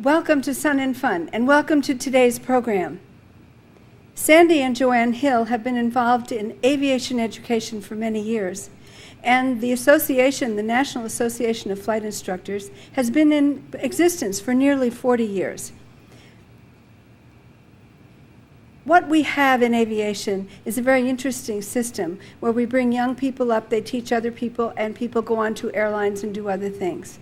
Welcome to Sun and Fun, and welcome to today's program. Sandy and Joanne Hill have been involved in aviation education for many years, and the association, the National Association of Flight Instructors, has been in existence for nearly 40 years. What we have in aviation is a very interesting system where we bring young people up, they teach other people, and people go on to airlines and do other things.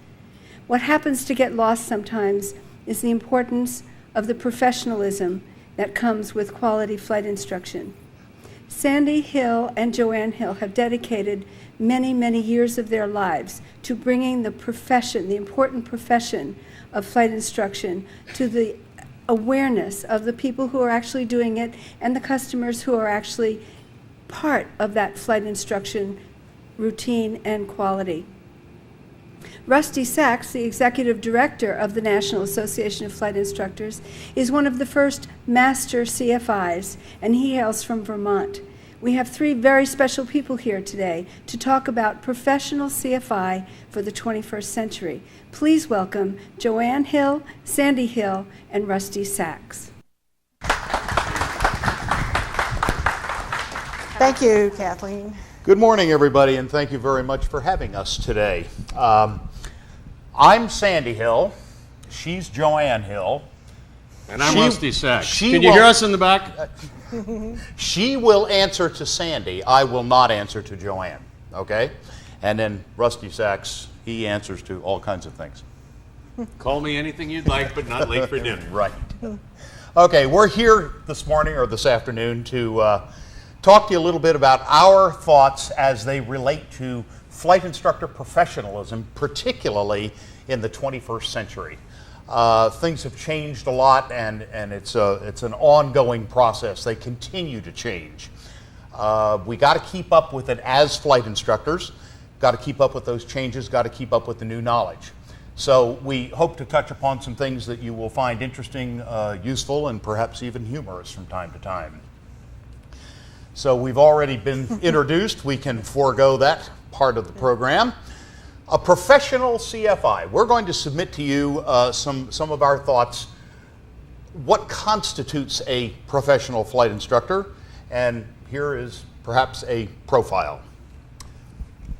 What happens to get lost sometimes is the importance of the professionalism that comes with quality flight instruction. Sandy Hill and Joanne Hill have dedicated many, many years of their lives to bringing the profession, the important profession of flight instruction, to the awareness of the people who are actually doing it and the customers who are actually part of that flight instruction routine and quality. Rusty Sachs, the executive director of the National Association of Flight Instructors, is one of the first master CFIs, and he hails from Vermont. We have three very special people here today to talk about professional CFI for the 21st century. Please welcome Joanne Hill, Sandy Hill, and Rusty Sachs. Thank you, Kathleen. Good morning, everybody, and thank you very much for having us today. I'm Sandy Hill. She's Joanne Hill. And I'm Rusty Sachs. Can you hear us in the back? She will answer to Sandy. I will not answer to Joanne, okay? And then Rusty Sachs, he answers to all kinds of things. Call me anything you'd like, but not late for dinner. Right. Okay, we're here this morning or this afternoon to talk to you a little bit about our thoughts as they relate to flight instructor professionalism, particularly in the 21st century. Things have changed a lot, and it's an ongoing process. They continue to change. We got to keep up with it as flight instructors, got to keep up with those changes, got to keep up with the new knowledge. So we hope to touch upon some things that you will find interesting, useful, and perhaps even humorous from time to time. So we've already been introduced. We can forego that part of the program. A professional CFI. We're going to submit to you some of our thoughts. What constitutes a professional flight instructor? And here is perhaps a profile.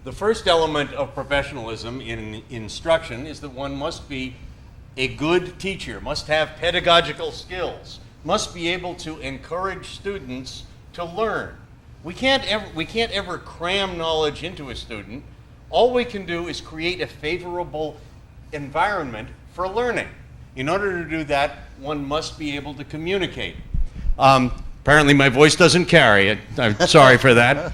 The first element of professionalism in instruction is that one must be a good teacher, must have pedagogical skills, must be able to encourage students to learn. We can't ever cram knowledge into a student. All we can do is create a favorable environment for learning. In order to do that, one must be able to communicate. Apparently my voice doesn't carry. I'm sorry for that.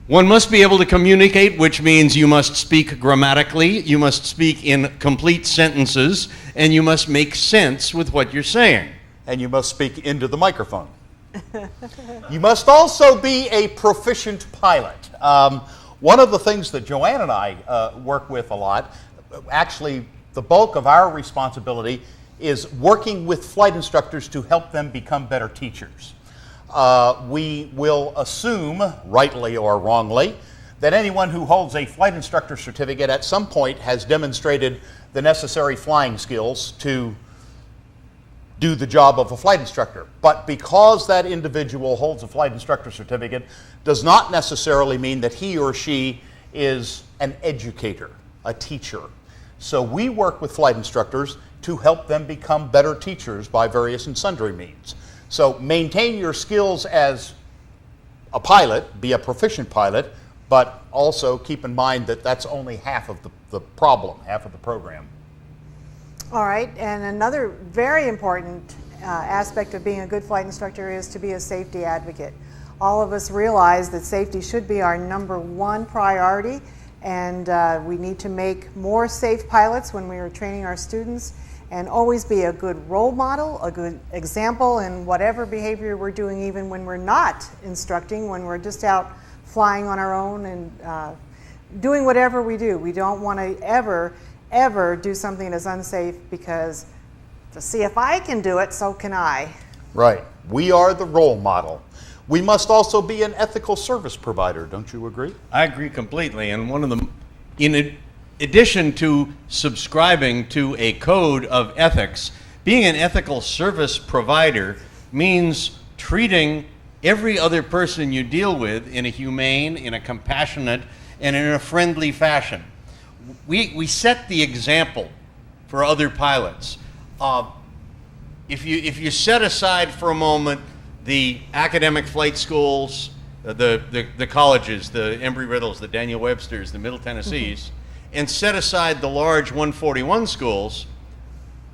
One must be able to communicate, which means you must speak grammatically, you must speak in complete sentences, and you must make sense with what you're saying. And you must speak into the microphone. You must also be a proficient pilot. One of the things that Joanne and I work with a lot, actually the bulk of our responsibility is working with flight instructors to help them become better teachers. We will assume, rightly or wrongly, that anyone who holds a flight instructor certificate at some point has demonstrated the necessary flying skills to do the job of a flight instructor. But because that individual holds a flight instructor certificate does not necessarily mean that he or she is an educator, a teacher. So we work with flight instructors to help them become better teachers by various and sundry means. So maintain your skills as a pilot, be a proficient pilot, but also keep in mind that that's only half of the problem, half of the program. All right, and another very important aspect of being a good flight instructor is to be a safety advocate. All of us realize that safety should be our number one priority, and we need to make more safe pilots when we are training our students, and always be a good role model, a good example in whatever behavior we're doing, even when we're not instructing, when we're just out flying on our own and doing whatever we do. We don't want to ever do something that's unsafe, because to see if I can do it, so can I. Right. We are the role model. We must also be an ethical service provider, don't you agree? I agree completely, and one of the addition to subscribing to a code of ethics, being an ethical service provider means treating every other person you deal with in a humane, in a compassionate, and in a friendly fashion. We set the example for other pilots. If you set aside for a moment the academic flight schools, the colleges, the Embry-Riddles, the Daniel Websters, the Middle Tennessees, and set aside the large 141 schools,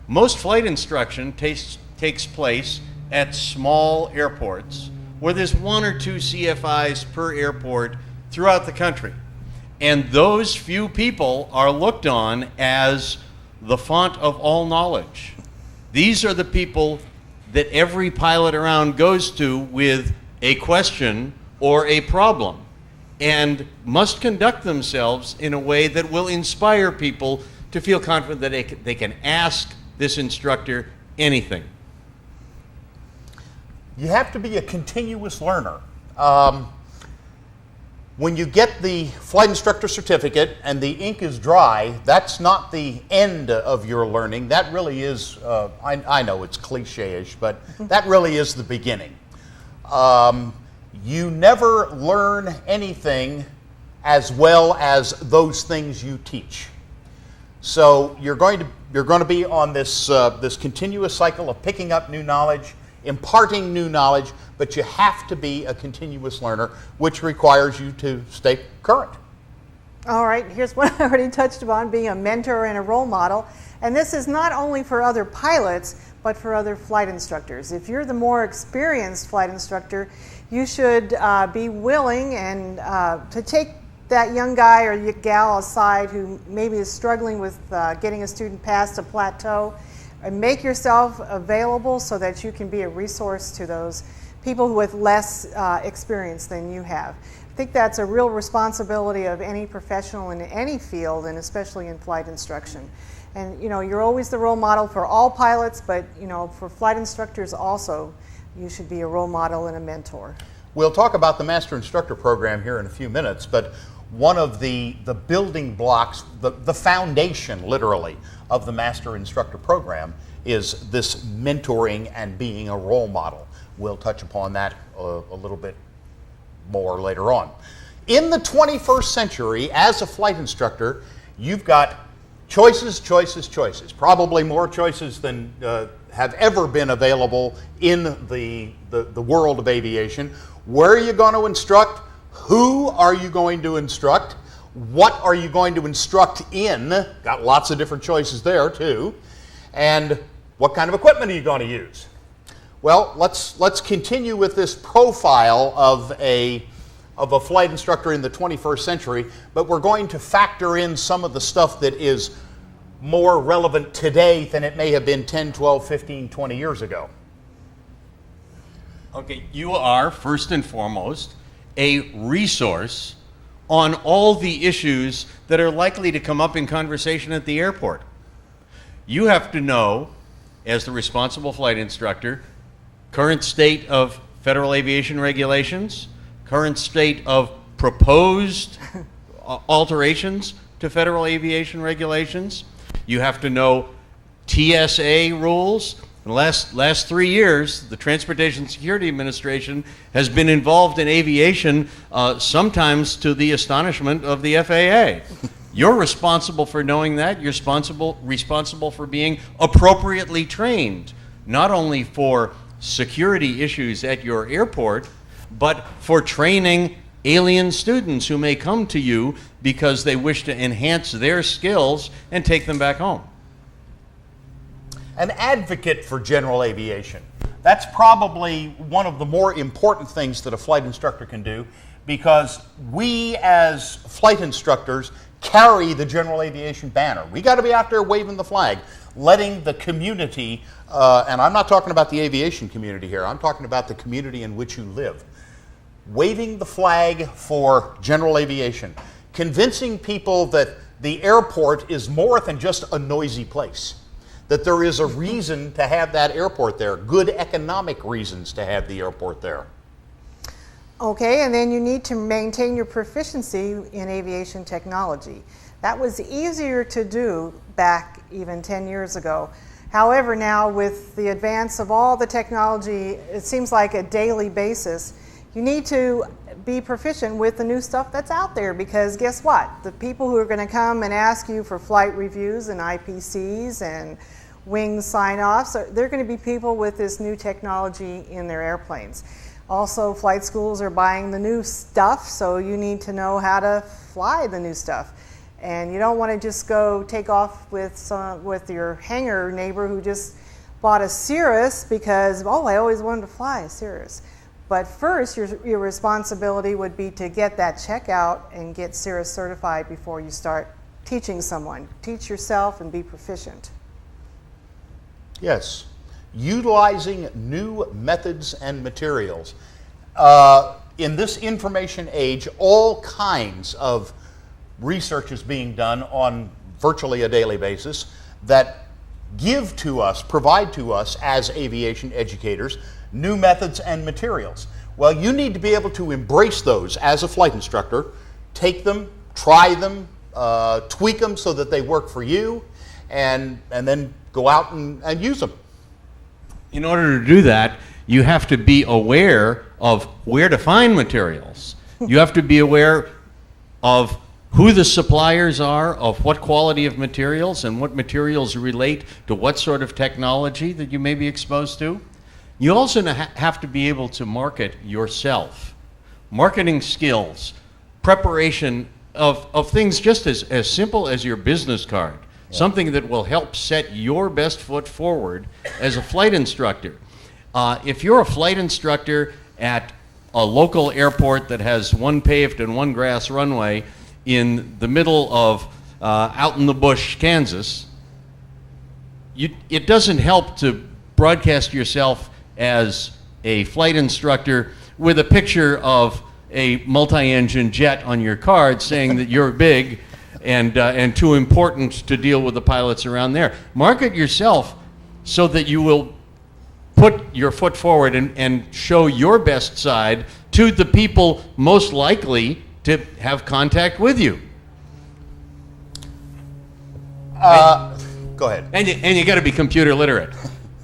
most flight instruction takes place at small airports where there's 1 or 2 CFIs per airport throughout the country. And those few people are looked on as the font of all knowledge. These are the people that every pilot around goes to with a question or a problem, and must conduct themselves in a way that will inspire people to feel confident that they can ask this instructor anything. You have to be a continuous learner. When you get the flight instructor certificate and the ink is dry, that's not the end of your learning. That really is, I know it's cliche-ish, but that really is the beginning. You never learn anything as well as those things you teach. So you're going to be on this continuous cycle of picking up new knowledge, imparting new knowledge, but you have to be a continuous learner, which requires you to stay current. All right, here's what I already touched upon, being a mentor and a role model. And this is not only for other pilots, but for other flight instructors. If you're the more experienced flight instructor, you should be willing and to take that young guy or gal aside who maybe is struggling with getting a student past a plateau, and make yourself available so that you can be a resource to those people with less experience than you have. I think that's a real responsibility of any professional in any field, and especially in flight instruction. And you know, you're always the role model for all pilots, but you know, for flight instructors also, you should be a role model and a mentor. We'll talk about the Master Instructor Program here in a few minutes, but one of the building blocks, the foundation, literally, of the Master Instructor Program is this mentoring and being a role model. We'll touch upon that a little bit more later on. In the 21st century, as a flight instructor, you've got choices, choices, choices. Probably more choices than have ever been available in the world of aviation. Where are you going to instruct? Who are you going to instruct? What are you going to instruct in? Got lots of different choices there too. And what kind of equipment are you going to use? Well, let's continue with this profile of a flight instructor in the 21st century, but we're going to factor in some of the stuff that is more relevant today than it may have been 10, 12, 15, 20 years ago. Okay, you are, first and foremost, a resource on all the issues that are likely to come up in conversation at the airport. You have to know, as the responsible flight instructor, current state of federal aviation regulations, current state of proposed alterations to federal aviation regulations. You have to know TSA rules. In the last 3 years, the Transportation Security Administration has been involved in aviation, sometimes to the astonishment of the FAA. You're responsible for knowing that. You're responsible for being appropriately trained, not only for security issues at your airport, but for training alien students who may come to you because they wish to enhance their skills and take them back home. An advocate for general aviation. That's probably one of the more important things that a flight instructor can do, because we as flight instructors carry the general aviation banner. We got to be out there waving the flag, letting the community, and I'm not talking about the aviation community here, I'm talking about the community in which you live, waving the flag for general aviation, convincing people that the airport is more than just a noisy place, that there is a reason to have that airport there, good economic reasons to have the airport there. Okay, and then you need to maintain your proficiency in aviation technology. That was easier to do back even 10 years ago. However, now with the advance of all the technology, it seems like a daily basis, you need to be proficient with the new stuff that's out there, because guess what? The people who are going to come and ask you for flight reviews and IPCs and wing sign-offs, they're going to be people with this new technology in their airplanes. Also, flight schools are buying the new stuff, so you need to know how to fly the new stuff. And you don't want to just go take off with your hangar neighbor who just bought a Cirrus because, oh, I always wanted to fly a Cirrus. But first, your responsibility would be to get that checkout and get Cirrus certified before you start teaching someone. Teach yourself and be proficient. Yes. Utilizing new methods and materials. In this information age, all kinds of research is being done on virtually a daily basis that provide to us as aviation educators new methods and materials. Well, you need to be able to embrace those as a flight instructor, take them, try them, tweak them so that they work for you, and then go out and use them. In order to do that, you have to be aware of where to find materials. You have to be aware of who the suppliers are, of what quality of materials, and what materials relate to what sort of technology that you may be exposed to. You also have to be able to market yourself. Marketing skills, preparation of things just as simple as your business card. Yeah. Something that will help set your best foot forward as a flight instructor. If you're a flight instructor at a local airport that has one paved and one grass runway in the middle of out in the bush, Kansas, it doesn't help to broadcast yourself as a flight instructor with a picture of a multi-engine jet on your card saying that you're big and too important to deal with the pilots around there. Market yourself so that you will put your foot forward and show your best side to the people most likely to have contact with you. Go ahead. And you got to be computer literate.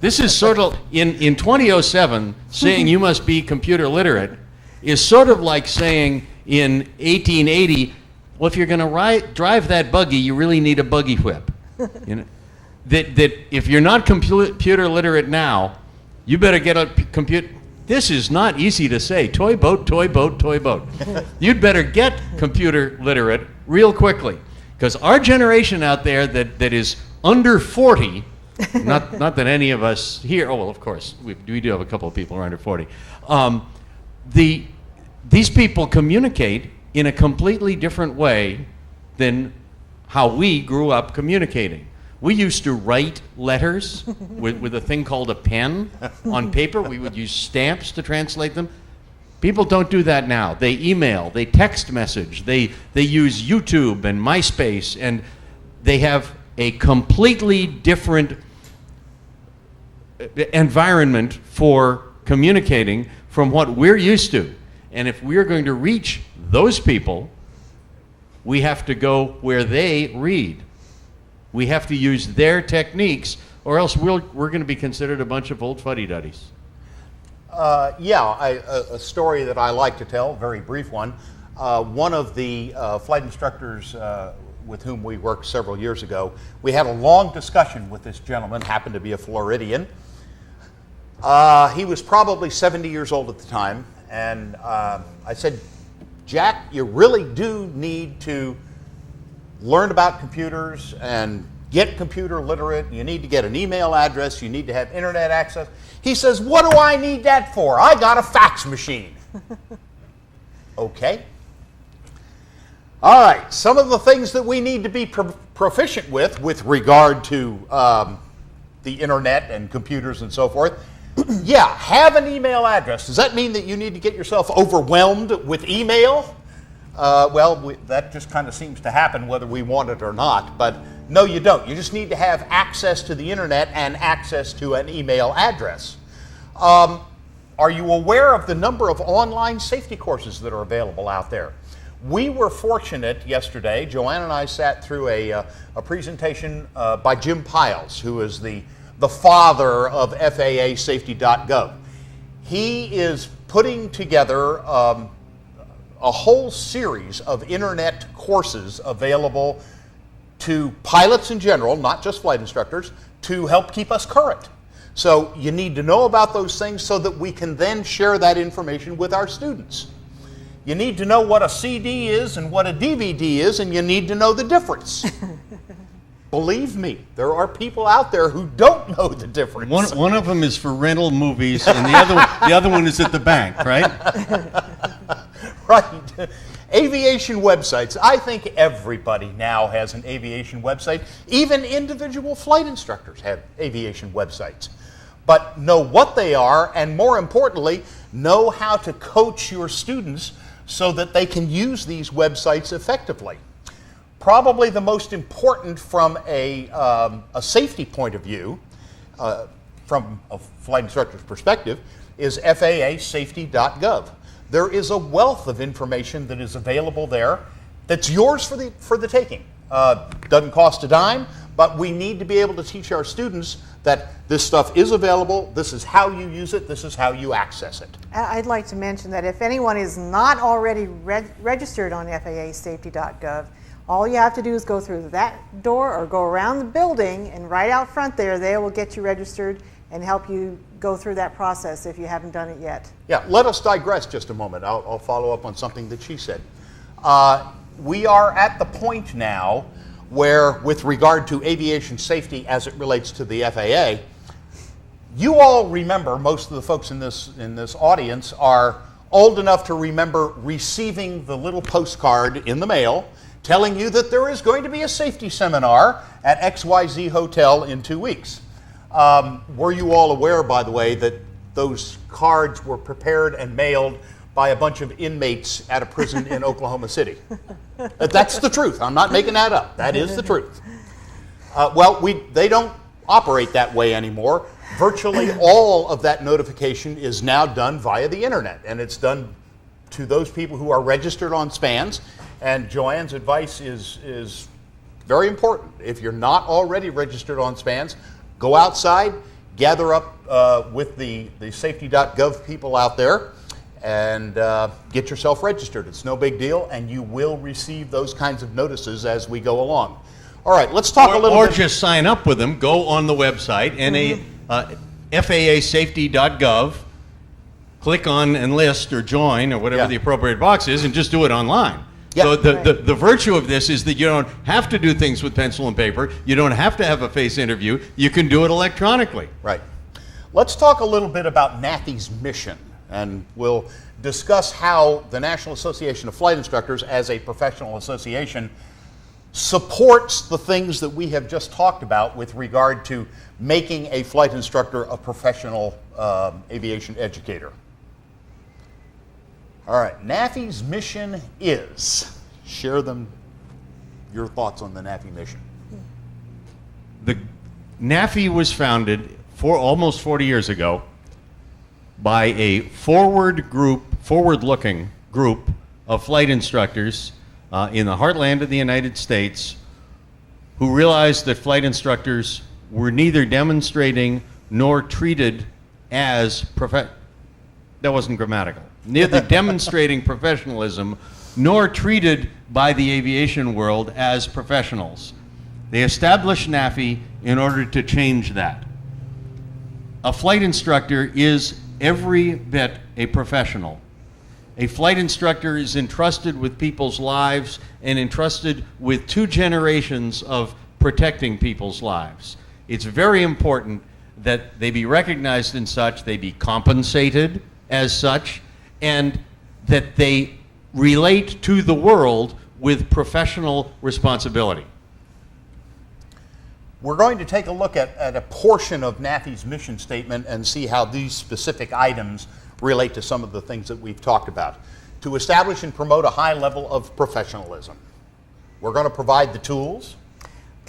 This is sort of, in 2007, saying you must be computer literate is sort of like saying in 1880, well, if you're going to drive that buggy, you really need a buggy whip. You know? That if you're not computer literate now, you better get a computer. This is not easy to say. Toy boat, toy boat, toy boat. You'd better get computer literate real quickly. Because our generation out there that is under 40, not that any of us here, oh, well, of course, we do have a couple of people who are under 40. These people communicate in a completely different way than how we grew up communicating. We used to write letters with a thing called a pen on paper. We would use stamps to translate them. People don't do that now. They email, they text message, they use YouTube and MySpace, and they have a completely different environment for communicating from what we're used to. And if we're going to reach those people, we have to go where they read. We have to use their techniques, or else we're going to be considered a bunch of old fuddy-duddies. A story that I like to tell, a very brief one. One of the flight instructors with whom we worked several years ago, we had a long discussion with this gentleman, happened to be a Floridian. He was probably 70 years old at the time, and I said, Jack, you really do need to learn about computers and get computer literate. You need to get an email address. You need to have internet access. He says, what do I need that for? I got a fax machine. Okay. All right. Some of the things that we need to be proficient with regard to the internet and computers and so forth. Yeah, have an email address. Does that mean that you need to get yourself overwhelmed with email? That just kind of seems to happen whether we want it or not. But no, you don't. You just need to have access to the internet and access to an email address. Are you aware of the number of online safety courses that are available out there? We were fortunate yesterday. Joanne and I sat through a presentation by Jim Piles, who is the father of FAA Safety.gov. He is putting together a whole series of internet courses available to pilots in general, not just flight instructors, to help keep us current. So you need to know about those things so that we can then share that information with our students. You need to know what a CD is and what a DVD is, and you need to know the difference. Believe me, there are people out there who don't know the difference. One of them is for rental movies, and the other one is at the bank, right? Right. Aviation websites. I think everybody now has an aviation website. Even individual flight instructors have aviation websites. But know what they are, and more importantly, know how to coach your students so that they can use these websites effectively. Probably the most important from a safety point of view, from a flight instructor's perspective, is FAA Safety.gov. There is a wealth of information that is available there that's yours for the taking. Doesn't cost a dime, but we need to be able to teach our students that this stuff is available, this is how you use it, this is how you access it. I'd like to mention that if anyone is not already registered on FAA Safety.gov, all you have to do is go through that door or go around the building, and right out front there, they will get you registered and help you go through that process if you haven't done it yet. Yeah, let us digress just a moment. I'll follow up on something that she said. We are at the point now where, with regard to aviation safety as it relates to the FAA, you all remember, most of the folks in this audience are old enough to remember receiving the little postcard in the mail telling you that there is going to be a safety seminar at XYZ Hotel in 2 weeks. Were you all aware, by the way, that those cards were prepared and mailed by a bunch of inmates at a prison in Oklahoma City? That's the truth. I'm not making that up. That is the truth. They don't operate that way anymore. Virtually all of that notification is now done via the internet, and it's done to those people who are registered on SPANs. And Joanne's advice is very important. If you're not already registered on SPANs, go outside, gather up with the safety.gov people out there, and get yourself registered. It's no big deal, and you will receive those kinds of notices as we go along. All right, let's talk a little bit. Or just sign up with them. Go on the website, FAAsafety.gov, click on enlist or join or whatever the appropriate box is, and just do it online. Yeah. So the virtue of this is that you don't have to do things with pencil and paper. You don't have to have a face interview. You can do it electronically. Right. Let's talk a little bit about NAFI's mission, and we'll discuss how the National Association of Flight Instructors, as a professional association, supports the things that we have just talked about with regard to making a flight instructor a professional aviation educator. All right, NAFI's mission is, share your thoughts on the NAFI mission. The NAFI was founded almost 40 years ago by a forward-looking group of flight instructors in the heartland of the United States who realized that flight instructors were neither demonstrating nor treated as that wasn't grammatical. Neither demonstrating professionalism nor treated by the aviation world as professionals. They established NAFI in order to change that. A flight instructor is every bit a professional. A flight instructor is entrusted with people's lives and entrusted with 2 generations of protecting people's lives. It's very important that they be recognized in such, they be compensated as such, and that they relate to the world with professional responsibility. We're going to take a look at a portion of NAFI's mission statement and see how these specific items relate to some of the things that we've talked about. To establish and promote a high level of professionalism. We're going to provide the tools.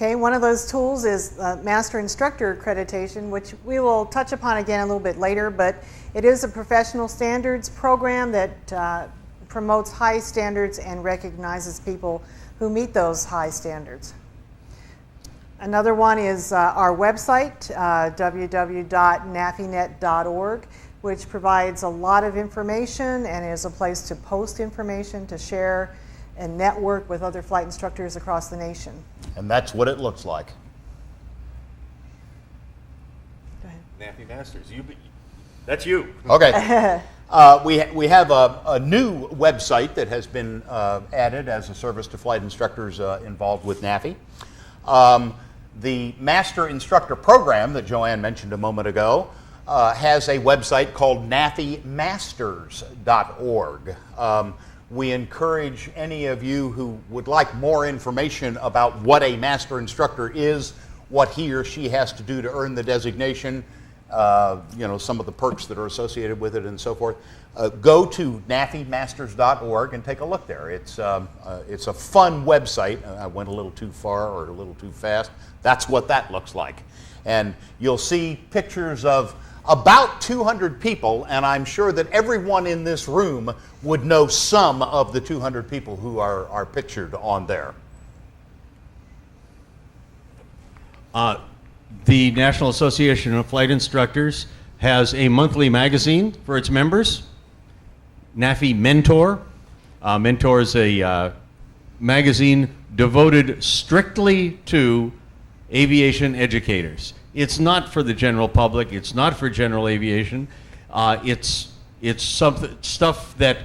Okay, one of those tools is Master Instructor Accreditation, which we will touch upon again a little bit later, but it is a professional standards program that promotes high standards and recognizes people who meet those high standards. Another one is our website, www.nafinet.org, which provides a lot of information and is a place to post information, to share and network with other flight instructors across the nation. And that's what it looks like. Go ahead. NAFI Masters, that's you. Okay. We have a new website that has been added as a service to flight instructors involved with NAFI. The Master Instructor Program that Joanne mentioned a moment ago has a website called nafimasters.org. We encourage any of you who would like more information about what a Master Instructor is, what he or she has to do to earn the designation, some of the perks that are associated with it and so forth, go to nafimasters.org and take a look there. It's a fun website. I went a little too far or a little too fast. That's what that looks like. And you'll see pictures of about 200 people, and I'm sure that everyone in this room would know some of the 200 people who are pictured on there. The National Association of Flight Instructors has a monthly magazine for its members, NAFI Mentor. Mentor is a magazine devoted strictly to aviation educators. It's not for the general public. It's not for general aviation. It's stuff that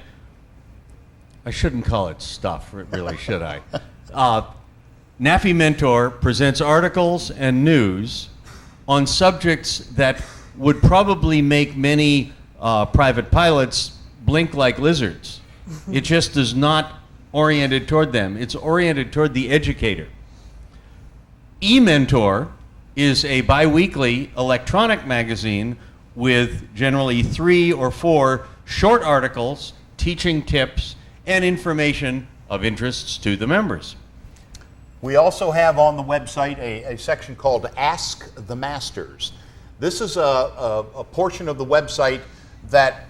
I shouldn't call it stuff, really, should I? NAFI Mentor presents articles and news on subjects that would probably make many private pilots blink like lizards. It just is not oriented toward them. It's oriented toward the educator. eMentor is a biweekly electronic magazine with generally 3 or 4 short articles, teaching tips, and information of interests to the members. We also have on the website a section called Ask the Masters. This is a portion of the website that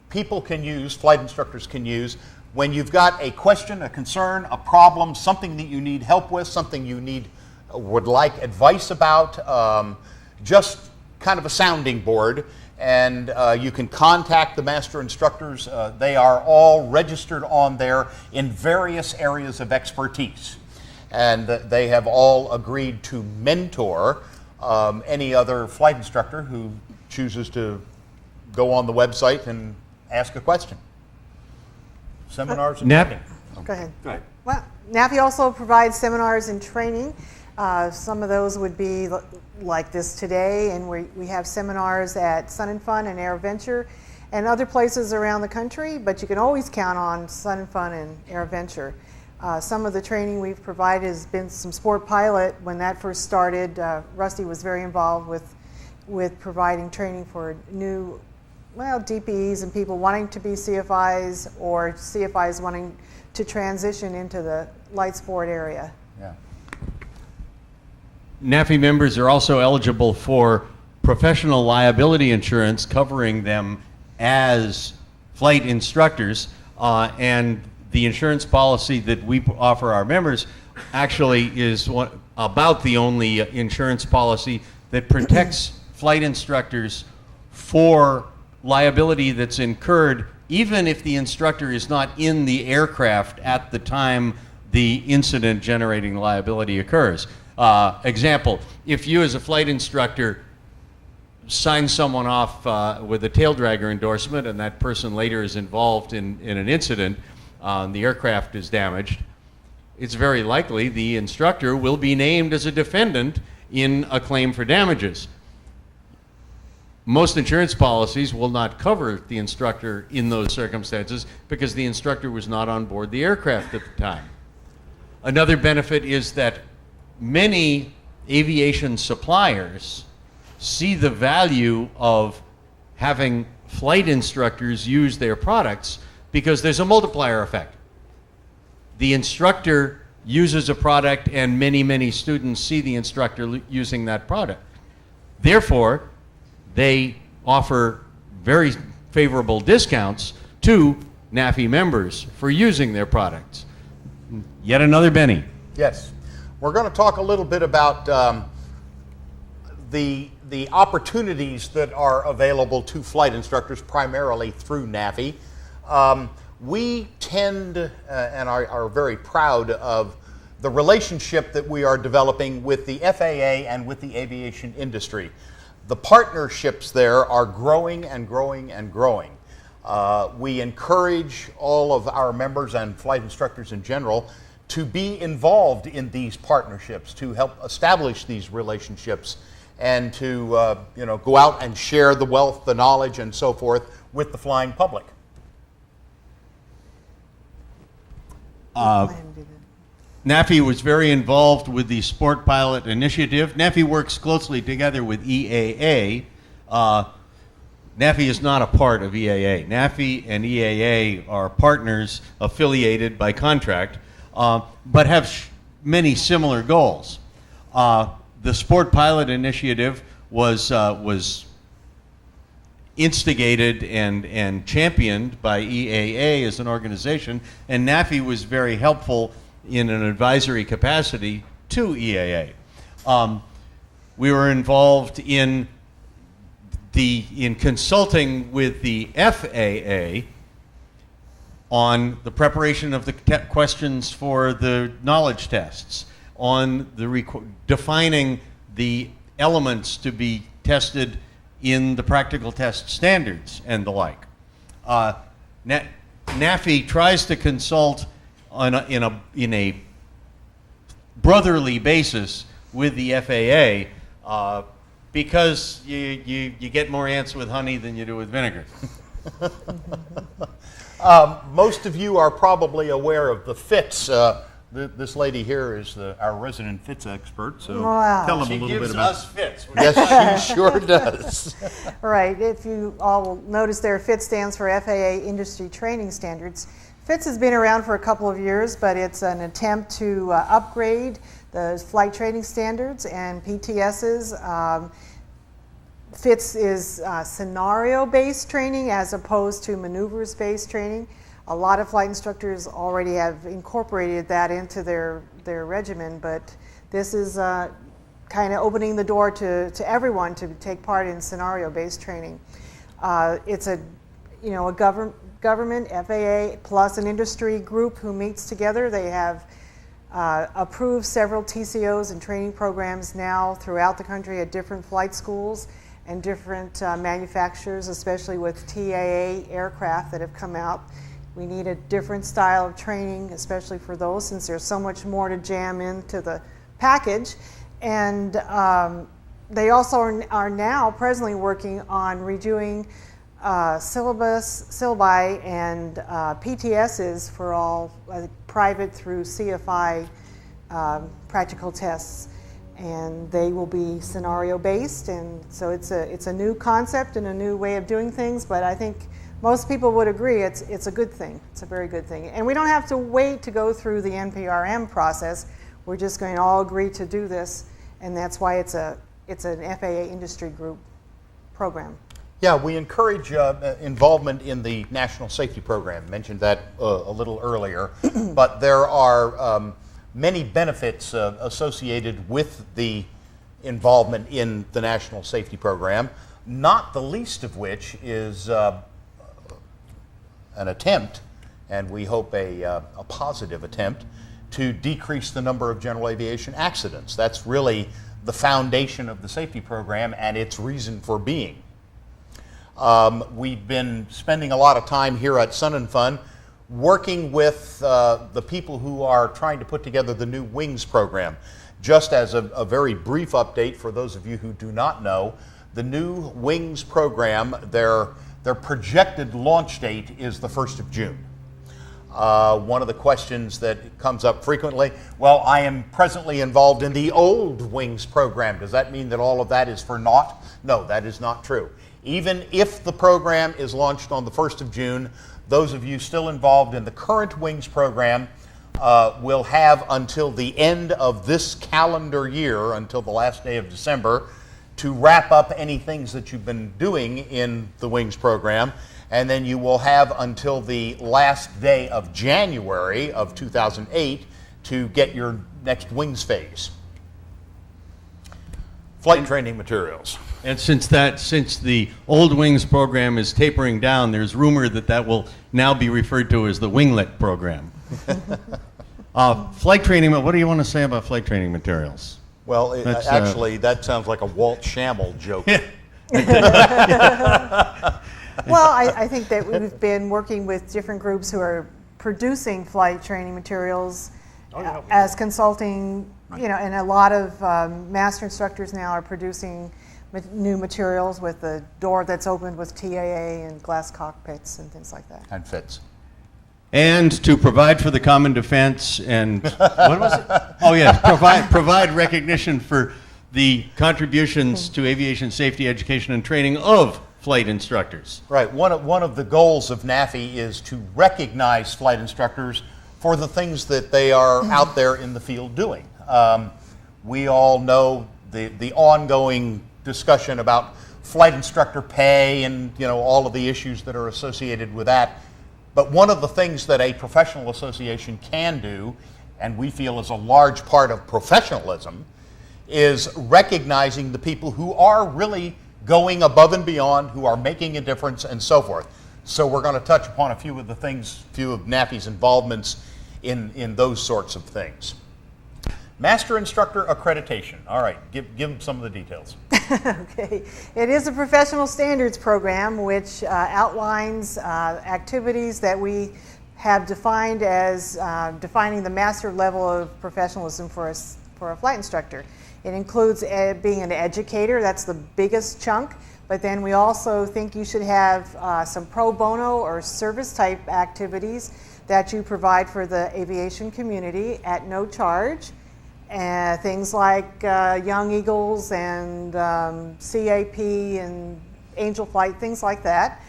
people can use, flight instructors can use, when you've got a question, a concern, a problem, something that you need help with, something you would like advice about, just kind of a sounding board. And you can contact the master instructors. They are all registered on there in various areas of expertise. And they have all agreed to mentor any other flight instructor who chooses to go on the website and ask a question. Seminars and training. Go ahead. Go ahead. Well, NAFI also provides seminars and training. Some of those would be like this today, and we have seminars at Sun and Fun and AirVenture and other places around the country, but you can always count on Sun and Fun and AirVenture. Some of the training we've provided has been some Sport Pilot. When that first started, Rusty was very involved with providing training for new, DPEs and people wanting to be CFIs or CFIs wanting to transition into the light sport area. Yeah. NAFI members are also eligible for professional liability insurance covering them as flight instructors, and the insurance policy that we offer our members actually is about the only insurance policy that protects flight instructors for liability that's incurred even if the instructor is not in the aircraft at the time the incident generating liability occurs. Example, if you as a flight instructor sign someone off with a tail dragger endorsement and that person later is involved in an incident, the aircraft is damaged, it's very likely the instructor will be named as a defendant in a claim for damages. Most insurance policies will not cover the instructor in those circumstances because the instructor was not on board the aircraft at the time. Another benefit is that many aviation suppliers see the value of having flight instructors use their products because there's a multiplier effect. The instructor uses a product and many, many students see the instructor using that product. Therefore, they offer very favorable discounts to NAFI members for using their products. Yet another Benny. Yes. We're going to talk a little bit about the opportunities that are available to flight instructors primarily through NAFI. We tend and are very proud of the relationship that we are developing with the FAA and with the aviation industry. The partnerships there are growing and growing and growing. We encourage all of our members and flight instructors in general to be involved in these partnerships, to help establish these relationships, and to go out and share the wealth, the knowledge, and so forth with the flying public. NAFI was very involved with the Sport Pilot Initiative. NAFI works closely together with EAA. NAFI is not a part of EAA. NAFI and EAA are partners affiliated by contract, but have many similar goals. The Sport Pilot Initiative was instigated and championed by EAA as an organization, and NAFI was very helpful in an advisory capacity to EAA. We were involved in consulting with the FAA on the preparation of the questions for the knowledge tests, on the defining the elements to be tested in the practical test standards and the like. NAFI tries to consult in a brotherly basis with the FAA because you get more ants with honey than you do with vinegar. Most of you are probably aware of the FITS. This lady here is our resident FITS expert, so tell them a little bit about it. She gives us FITS. Yes, she sure does. Right. If you all will notice there, FITS stands for FAA Industry Training Standards. FITS has been around for a couple of years, but it's an attempt to upgrade the flight training standards and PTSs. FITS is scenario-based training as opposed to maneuvers-based training. A lot of flight instructors already have incorporated that into their regimen, but this is kind of opening the door to everyone to take part in scenario-based training. It's a government, FAA, plus an industry group who meets together. They have approved several TCOs and training programs now throughout the country at different flight schools and different manufacturers, especially with TAA aircraft that have come out. We need a different style of training, especially for those, since there's so much more to jam into the package. And they also are now presently working on redoing syllabi and PTSs for all private through CFI practical tests, and they will be scenario based, and so it's a new concept and a new way of doing things, but I think most people would agree it's a good thing. It's a very good thing, and we don't have to wait to go through the NPRM process. We're just going to all agree to do this, and that's why it's an FAA industry group program. Yeah, we encourage involvement in the National Safety Program. Mentioned that a little earlier, but there are many benefits associated with the involvement in the National Safety Program, not the least of which is an attempt, and we hope a positive attempt, to decrease the number of general aviation accidents. That's really the foundation of the safety program and its reason for being. We've been spending a lot of time here at Sun and Fun working with the people who are trying to put together the new WINGS program. Just as a very brief update for those of you who do not know, the new WINGS program, their projected launch date is the 1st of June. One of the questions that comes up frequently, well, I am presently involved in the old WINGS program. Does that mean that all of that is for naught? No, that is not true. Even if the program is launched on the 1st of June, those of you still involved in the current WINGS program will have until the end of this calendar year, until the last day of December, to wrap up any things that you've been doing in the Wings program, and then you will have until the last day of January of 2008 to get your next Wings phase. Flight training materials. And since the old Wings program is tapering down, there's rumor that that will now be referred to as the Winglet program. Flight training, what do you want to say about flight training materials? Well, actually, that sounds like a Walt Schammel joke. Well, I think that we've been working with different groups who are producing flight training materials as consulting, and a lot of master instructors now are producing new materials with the door that's opened with TAA and glass cockpits and things like that. And fits. And to provide for the common defense and, what was it? Oh yeah, provide recognition for the contributions to aviation safety education and training of flight instructors. Right. One of the goals of NAFI is to recognize flight instructors for the things that they are out there in the field doing. We all know the ongoing discussion about flight instructor pay and all of the issues that are associated with that. But one of the things that a professional association can do, and we feel is a large part of professionalism, is recognizing the people who are really going above and beyond, who are making a difference, and so forth. So we're going to touch upon a few of NAFI's involvements in those sorts of things. Master Instructor Accreditation. All right, give them some of the details. Okay. It is a professional standards program which outlines activities that we have defined as defining the master level of professionalism for a flight instructor. It includes being an educator, that's the biggest chunk, but then we also think you should have some pro bono or service type activities that you provide for the aviation community at no charge. Things like Young Eagles and CAP and Angel Flight, things like that.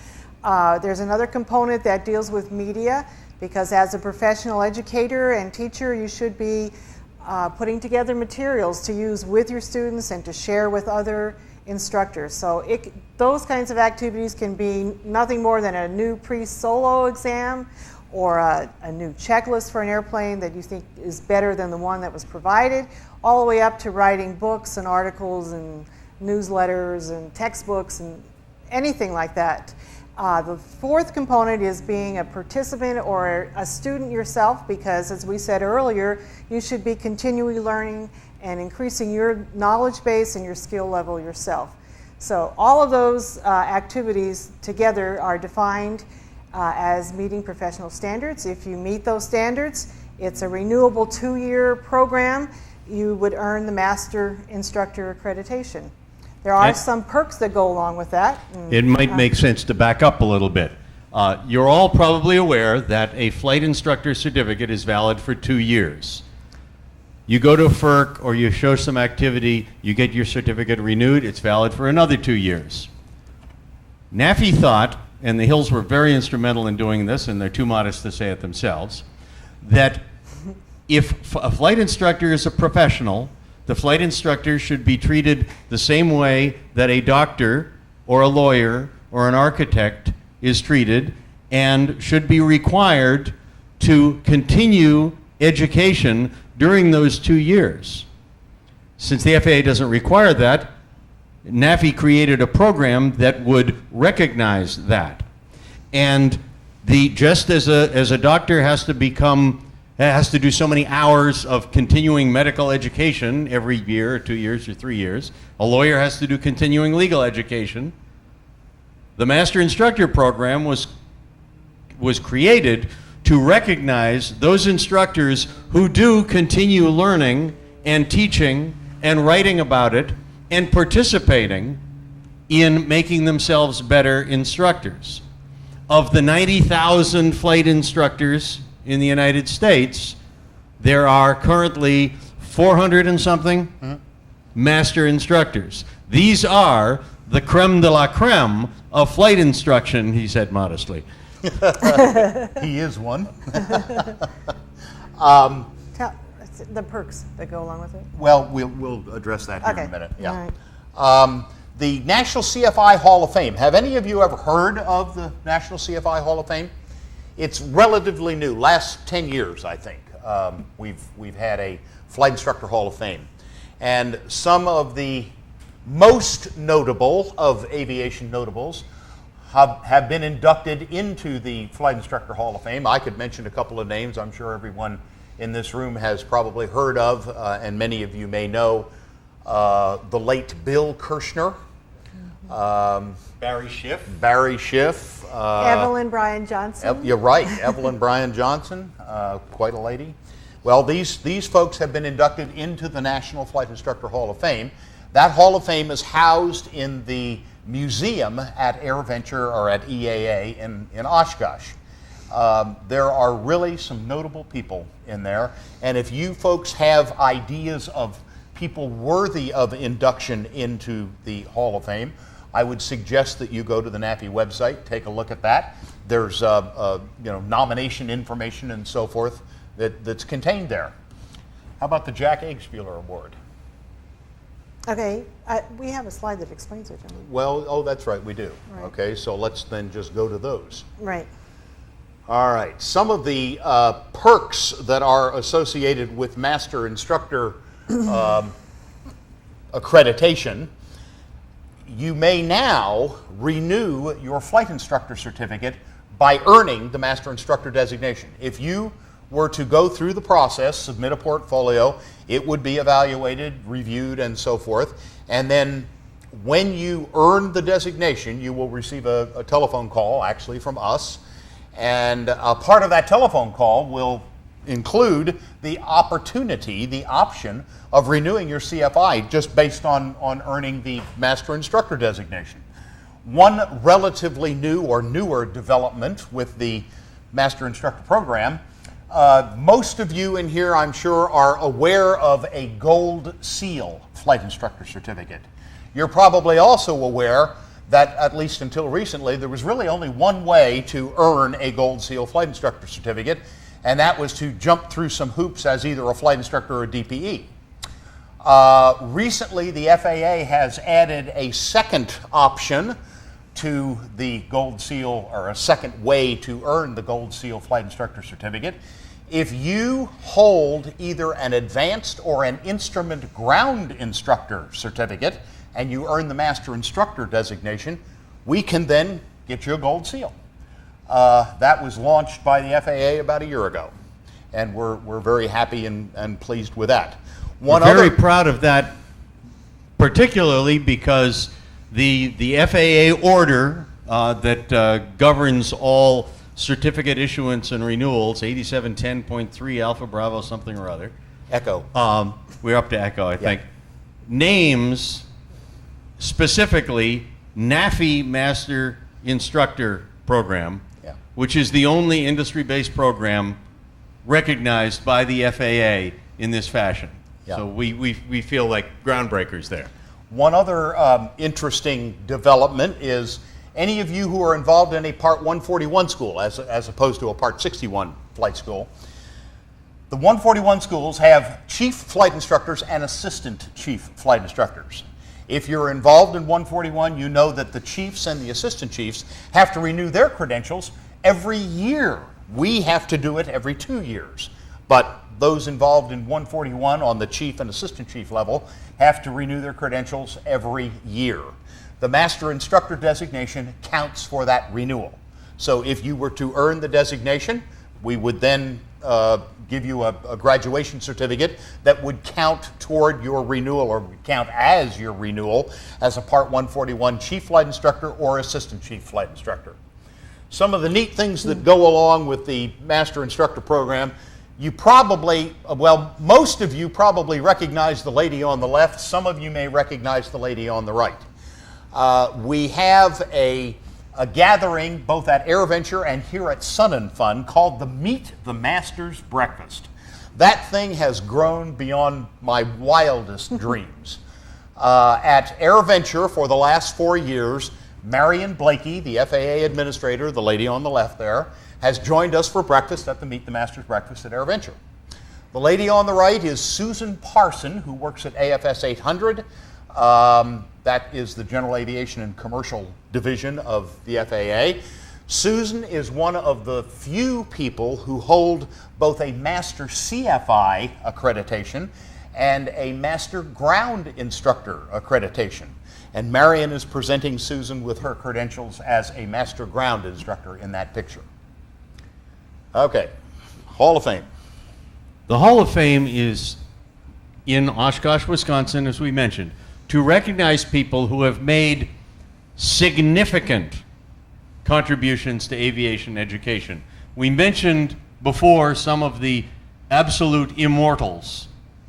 There's another component that deals with media, because as a professional educator and teacher, you should be putting together materials to use with your students and to share with other instructors. So those kinds of activities can be nothing more than a new pre-solo exam or a new checklist for an airplane that you think is better than the one that was provided, all the way up to writing books and articles and newsletters and textbooks and anything like that. The fourth component is being a participant or a student yourself, because as we said earlier, you should be continually learning and increasing your knowledge base and your skill level yourself. So all of those activities together are defined as meeting professional standards. If you meet those standards, it's a renewable 2-year program. You would earn the Master Instructor Accreditation. There are some perks that go along with that. It might make sense to back up a little bit. You're all probably aware that a flight instructor certificate is valid for 2 years. You go to FERC or you show some activity, you get your certificate renewed, it's valid for another 2 years. NAFI thought, and the Hills were very instrumental in doing this, and they're too modest to say it themselves, that if a flight instructor is a professional, the flight instructor should be treated the same way that a doctor or a lawyer or an architect is treated, and should be required to continue education during those 2 years. Since the FAA doesn't require that, NAFI created a program that would recognize that. And just as a doctor has to do so many hours of continuing medical education every year or 2 years or 3 years, a lawyer has to do continuing legal education. The Master Instructor Program was created to recognize those instructors who do continue learning and teaching and writing about it and participating in making themselves better instructors. Of the 90,000 flight instructors in the United States, there are currently 400 and something master instructors. These are the creme de la creme of flight instruction, he said modestly. He is one. Tell the perks that go along with it. Well, we'll address that here in a Okay. minute. Yeah. All right. The National CFI Hall of Fame. Have any of you ever heard of the National CFI Hall of Fame? It's relatively new. Last 10 years, I think, we've had a Flight Instructor Hall of Fame. And some of the most notable of aviation notables have been inducted into the Flight Instructor Hall of Fame. I could mention a couple of names I'm sure everyone in this room has probably heard of, and many of you may know the late Bill Kirshner, Barry Schiff. Evelyn Bryan Johnson. You're right, Evelyn Bryan Johnson, quite a lady. Well, these folks have been inducted into the National Flight Instructor Hall of Fame. That Hall of Fame is housed in the museum at AirVenture or at EAA in Oshkosh. There are really some notable people in there, and if you folks have ideas of people worthy of induction into the Hall of Fame, I would suggest that you go to the NAFI website, take a look at that. There's nomination information and so forth that's contained there. How about the Jack Eggsbuehler Award? Okay, we have a slide that explains it, don't we? Well, oh, that's right, we do. Right. Okay, so let's then just go to those. Right. All right, some of the perks that are associated with Master Instructor accreditation. You may now renew your flight instructor certificate by earning the Master Instructor designation. If you were to go through the process, submit a portfolio, it would be evaluated, reviewed, and so forth. And then when you earn the designation, you will receive a telephone call, actually from us. And a part of that telephone call will include the opportunity, the option of renewing your CFI just based on earning the Master Instructor designation. One relatively new or newer development with the Master Instructor program, most of you in here, I'm sure, are aware of a Gold Seal Flight Instructor certificate. You're probably also aware that, at least until recently, there was really only one way to earn a Gold Seal Flight Instructor certificate, and that was to jump through some hoops as either a flight instructor or a DPE. Recently, the FAA has added a second option to the Gold Seal, or a second way to earn the Gold Seal Flight Instructor certificate. If you hold either an advanced or an instrument ground instructor certificate and you earn the Master Instructor designation, we can then get you a Gold Seal. That was launched by the FAA about a year ago, and we're very happy and pleased with that. We're very proud of that, particularly because the FAA order that governs all certificate issuance and renewals, 8710.3 Alpha Bravo something or other. Echo. We're up to Echo, I think. Names specifically NAFI Master Instructor Program, which is the only industry-based program recognized by the FAA in this fashion. Yeah. So we feel like groundbreakers there. One other interesting development is any of you who are involved in a Part 141 school, as opposed to a Part 61 flight school, the 141 schools have chief flight instructors and assistant chief flight instructors. If you're involved in 141, you know that the chiefs and the assistant chiefs have to renew their credentials every year. We have to do it every 2 years. But those involved in 141 on the chief and assistant chief level have to renew their credentials every year. The Master Instructor designation counts for that renewal. So if you were to earn the designation, we would then give you a graduation certificate that would count toward your renewal, or count as your renewal as a Part 141 Chief Flight Instructor or Assistant Chief Flight Instructor. Some of the neat things that go along with the Master Instructor program, you probably, well, most of you probably recognize the lady on the left. Some of you may recognize the lady on the right. We have a gathering both at AirVenture and here at Sun and Fun called the Meet the Masters Breakfast. That thing has grown beyond my wildest dreams. At AirVenture for the last 4 years, Marion Blakey, the FAA administrator, the lady on the left there, has joined us for breakfast at the Meet the Masters Breakfast at AirVenture. The lady on the right is Susan Parson, who works at AFS 800. That is the General Aviation and Commercial Division of the FAA. Susan is one of the few people who hold both a Master CFI accreditation and a Master Ground Instructor accreditation. And Marion is presenting Susan with her credentials as a Master Ground Instructor in that picture. Okay, Hall of Fame. The Hall of Fame is in Oshkosh, Wisconsin, as we mentioned, to recognize people who have made significant contributions to aviation education. We mentioned before some of the absolute immortals,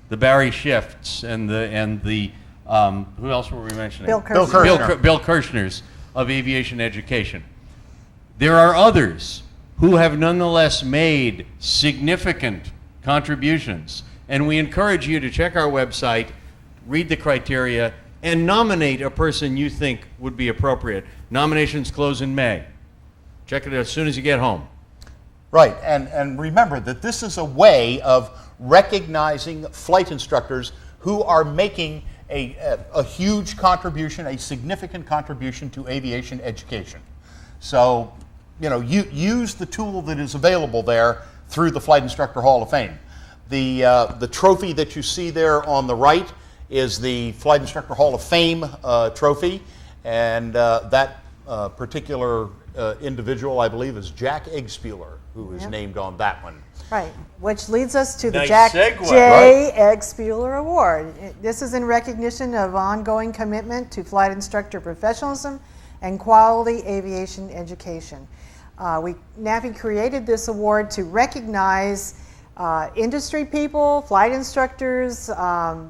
the Barry Shifts and the who else were we mentioning? Bill Kirshner. Bill Kirshner's of aviation education. There are others who have nonetheless made significant contributions, and we encourage you to check our website, read the criteria, and nominate a person you think would be appropriate. Nominations close in May. Check it out as soon as you get home. Right, and remember that this is a way of recognizing flight instructors who are making a huge contribution, a significant contribution to aviation education. So, you know, use the tool that is available there through the Flight Instructor Hall of Fame. The trophy that you see there on the right is the Flight Instructor Hall of Fame trophy, and that particular individual, I believe, is Jack Eggspuler, who is named on that one. Right, which leads us to the Nice Jack segue. J. Eggspuler Award. This is in recognition of ongoing commitment to flight instructor professionalism and quality aviation education. NAFI created this award to recognize industry people, flight instructors,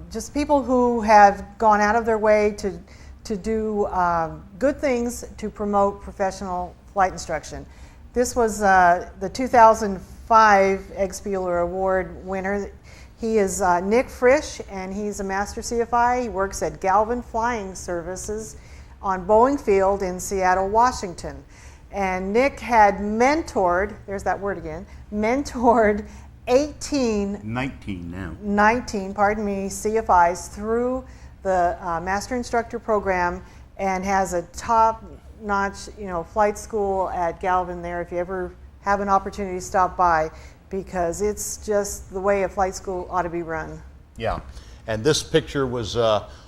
just people who have gone out of their way to do good things to promote professional flight instruction. This was the 2005 Eggspuler Award winner. He is Nick Frisch, and he's a Master CFI. He works at Galvin Flying Services on Boeing Field in Seattle, Washington. And Nick had mentored, there's that word again, mentored 19 CFIs through the Master Instructor program, and has a top-notch, flight school at Galvin there. If you ever have an opportunity to stop by, because it's just the way a flight school ought to be run. Yeah, and this picture was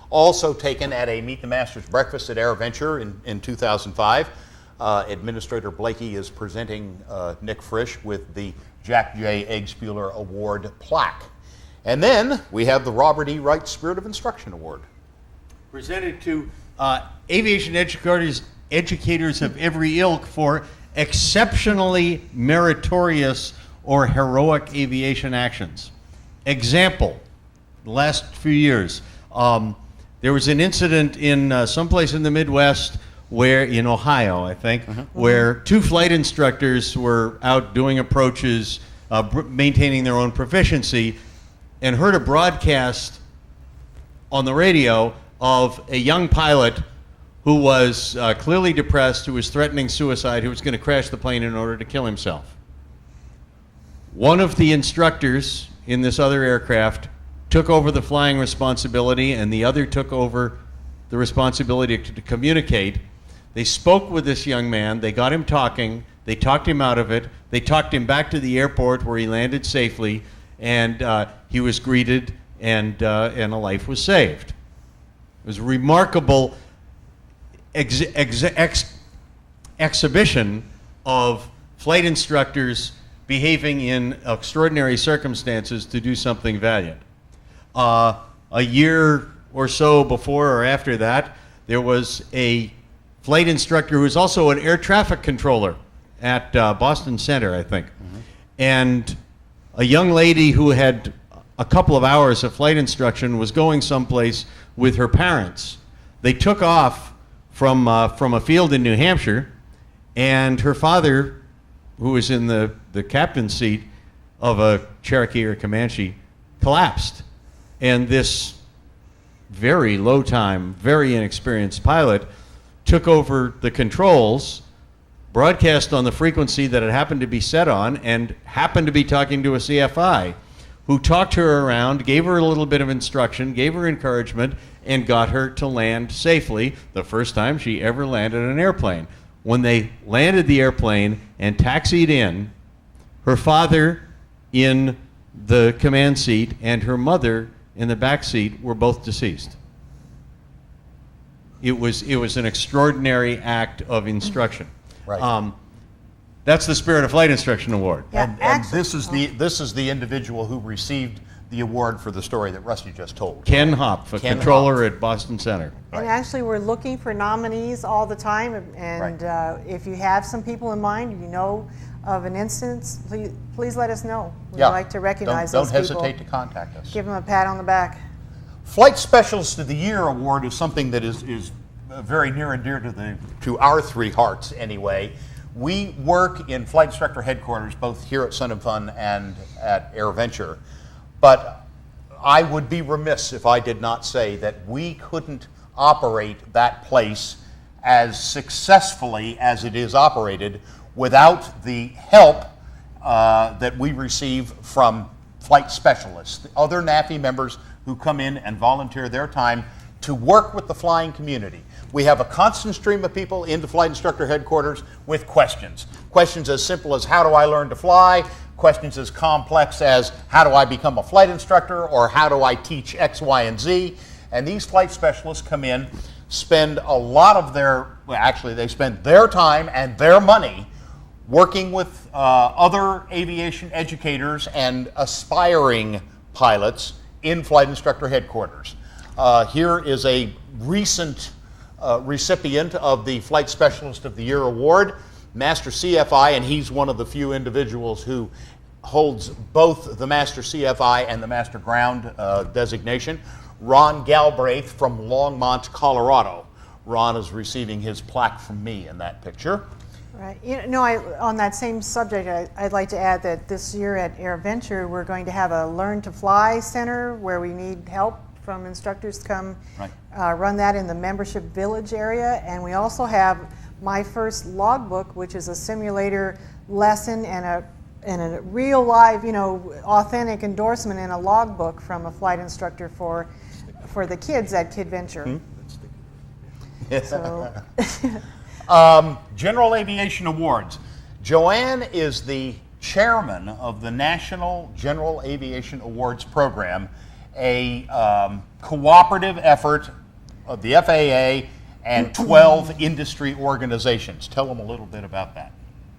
also taken at a Meet the Masters breakfast at AirVenture in 2005. Administrator Blakey is presenting Nick Frisch with the Jack J. Eggspuler Award plaque. And then we have the Robert E. Wright Spirit of Instruction Award. Presented to aviation educators of every ilk for exceptionally meritorious or heroic aviation actions. Example, the last few years, there was an incident in someplace in the Midwest where, in Ohio, I think, where two flight instructors were out doing approaches, maintaining their own proficiency, and heard a broadcast on the radio of a young pilot who was clearly depressed, who was threatening suicide, who was going to crash the plane in order to kill himself. One of the instructors in this other aircraft took over the flying responsibility, and the other took over the responsibility to communicate. They spoke with this young man, they got him talking, they talked him out of it, they talked him back to the airport where he landed safely, and he was greeted, and a life was saved. It was a remarkable exhibition of flight instructors behaving in extraordinary circumstances to do something valiant. A year or so before or after that, there was a flight instructor who was also an air traffic controller at Boston Center, I think. And a young lady who had a couple of hours of flight instruction was going someplace with her parents. They took off from a field in New Hampshire, and her father, who was in the captain's seat of a Cherokee or Comanche, collapsed. And this very low-time, very inexperienced pilot took over the controls, broadcast on the frequency that it happened to be set on, and happened to be talking to a CFI who talked her around, gave her a little bit of instruction, gave her encouragement, and got her to land safely the first time she ever landed an airplane. When they landed the airplane and taxied in, her father in the command seat and her mother in the back seat were both deceased. It was an extraordinary act of instruction. Right. That's the Spirit of Flight Instruction Award. Yeah, And this is the individual who received the award for the story that Rusty just told. Ken Hopf, a Ken controller at Boston Center. And actually, we're looking for nominees all the time. And if you have some people in mind, you know of an instance, please let us know. We'd like to recognize those people. Don't hesitate to contact us. Give them a pat on the back. Flight Specialist of the Year award is something that is very near and dear to our three hearts anyway. We work in flight instructor headquarters, both here at Sun and Fun and at AirVenture. But I would be remiss if I did not say that we couldn't operate that place as successfully as it is operated without the help that we receive from flight specialists, the other NAFI members who come in and volunteer their time to work with the flying community. We have a constant stream of people into flight instructor headquarters with questions. Questions as simple as, how do I learn to fly? Questions as complex as, how do I become a flight instructor? Or how do I teach X, Y, and Z? And these flight specialists come in, spend a lot of they spend their time and their money working with other aviation educators and aspiring pilots in flight instructor headquarters. Here is a recent recipient of the Flight Specialist of the Year award, Master CFI, and he's one of the few individuals who holds both the Master CFI and the Master Ground designation, Ron Galbraith from Longmont, Colorado. Ron is receiving his plaque from me in that picture. Right. On that same subject, I'd like to add that this year at AirVenture, we're going to have a Learn to Fly center where we need help from instructors to come run that in the membership village area. And we also have My First Logbook, which is a simulator lesson and a real live, authentic endorsement in a logbook from a flight instructor for the kids at KidVenture. So. General Aviation Awards. Joanne is the chairman of the National General Aviation Awards Program, a cooperative effort of the FAA and 12 industry organizations. Tell them a little bit about that.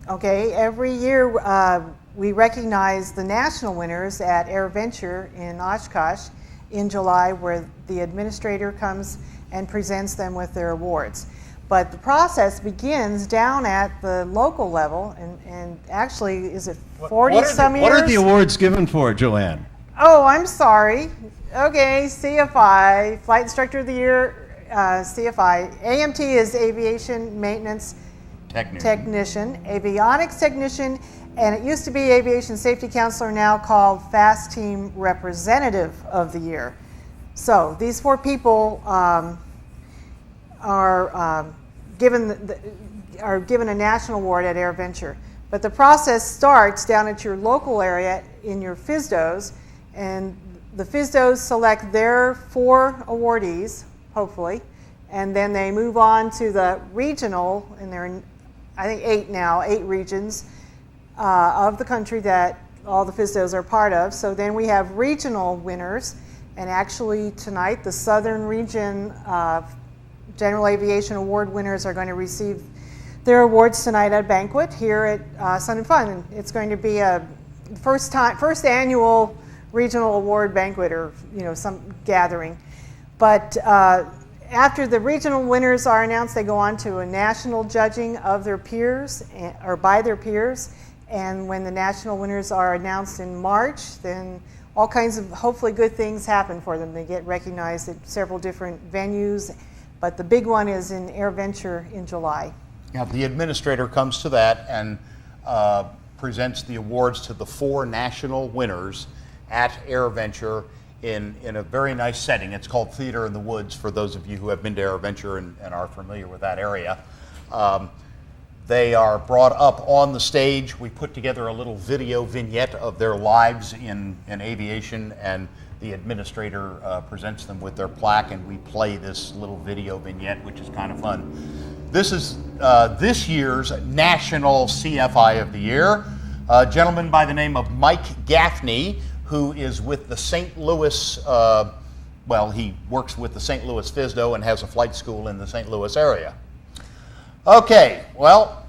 Okay, every year we recognize the national winners at AirVenture in Oshkosh in July, where the administrator comes and presents them with their awards. But the process begins down at the local level, and actually, is it 40-some years? What are the awards given for, Joanne? Oh, I'm sorry. Okay, CFI, Flight Instructor of the Year, CFI. AMT is Aviation Maintenance Technician, Avionics Technician, and it used to be Aviation Safety Counselor, now called Fast Team Representative of the Year. So these four people are given a national award at AirVenture. But the process starts down at your local area in your FSDOs, and the FSDOs select their 4 awardees, hopefully, and then they move on to the regional, and there are, I think, 8 regions of the country that all the FSDOs are part of. So then we have regional winners, and actually tonight the Southern Region General Aviation Award winners are going to receive their awards tonight at a banquet here at Sun and Fun. And it's going to be a first annual regional award banquet, or some gathering. But after the regional winners are announced, they go on to a national judging of their peers or by their peers. And when the national winners are announced in March, then all kinds of hopefully good things happen for them. They get recognized at several different venues. But the big one is in AirVenture in July. Yeah, the administrator comes to that and presents the awards to the 4 national winners at AirVenture in a very nice setting. It's called Theater in the Woods, for those of you who have been to AirVenture and are familiar with that area. They are brought up on the stage. We put together a little video vignette of their lives in aviation, and the administrator presents them with their plaque, and we play this little video vignette, which is kind of fun. This is this year's National CFI of the Year, a gentleman by the name of Mike Gaffney, who is with the St. Louis, he works with the St. Louis FSDO and has a flight school in the St. Louis area. Okay, well,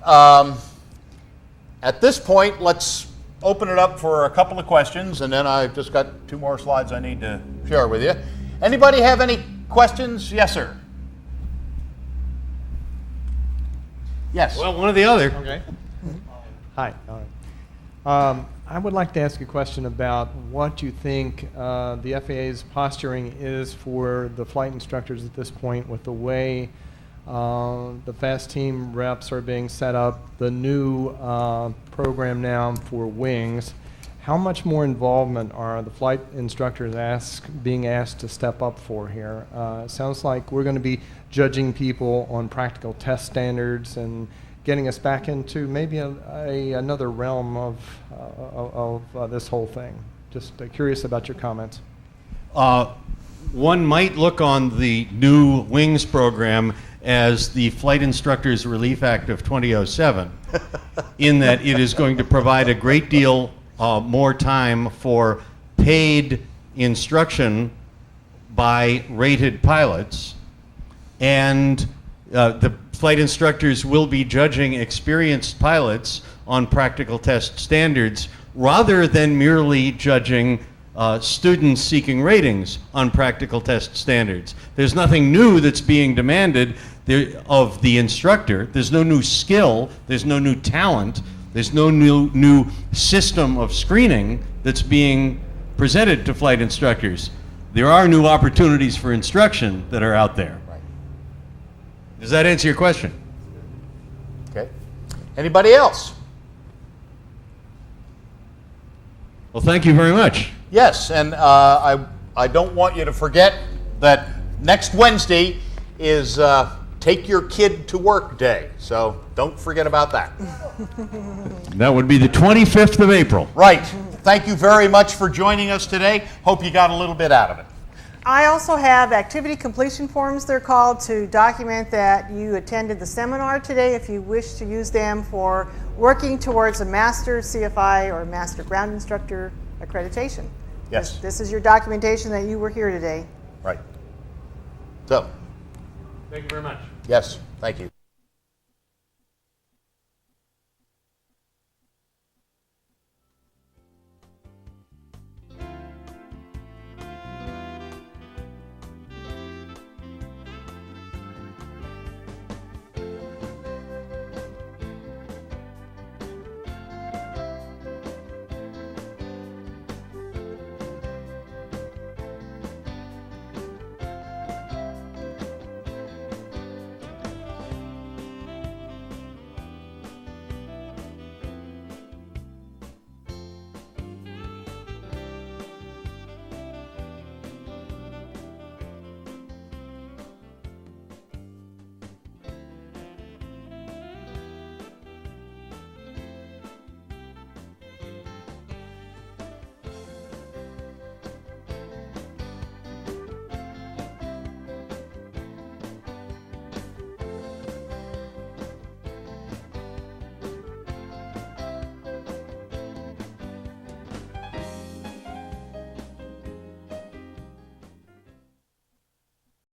at this point, let's open it up for a couple of questions, and then I've just got 2 more slides I need to share with you. Anybody have any questions? Yes, sir. Yes. Well, one or the other. Okay. Hi. All right. I would like to ask a question about what you think the FAA's posturing is for the flight instructors at this point, with the way the fast team reps are being set up, the new program now for wings. How much more involvement are the flight instructors being asked to step up for here? It sounds like we're going to be judging people on practical test standards and getting us back into maybe another realm of this whole thing. Just curious about your comments. One might look on the new wings program as the Flight Instructors Relief Act of 2007, in that it is going to provide a great deal more time for paid instruction by rated pilots, and the flight instructors will be judging experienced pilots on practical test standards rather than merely judging students seeking ratings on practical test standards. There's nothing new that's being demanded of the instructor. There's no new skill. There's no new talent. There's no new system of screening that's being presented to flight instructors. There are new opportunities for instruction that are out there. Right. Does that answer your question? Okay. Anybody else? Well, thank you very much. Yes, and I don't want you to forget that next Wednesday is Take Your Kid to Work Day, so don't forget about that. That would be the 25th of April. Right. Thank you very much for joining us today. Hope you got a little bit out of it. I also have activity completion forms, they're called, to document that you attended the seminar today if you wish to use them for working towards a Master CFI or Master Ground Instructor accreditation. Yes. This is your documentation that you were here today. Right. So, Thank you very much. yes, thank you.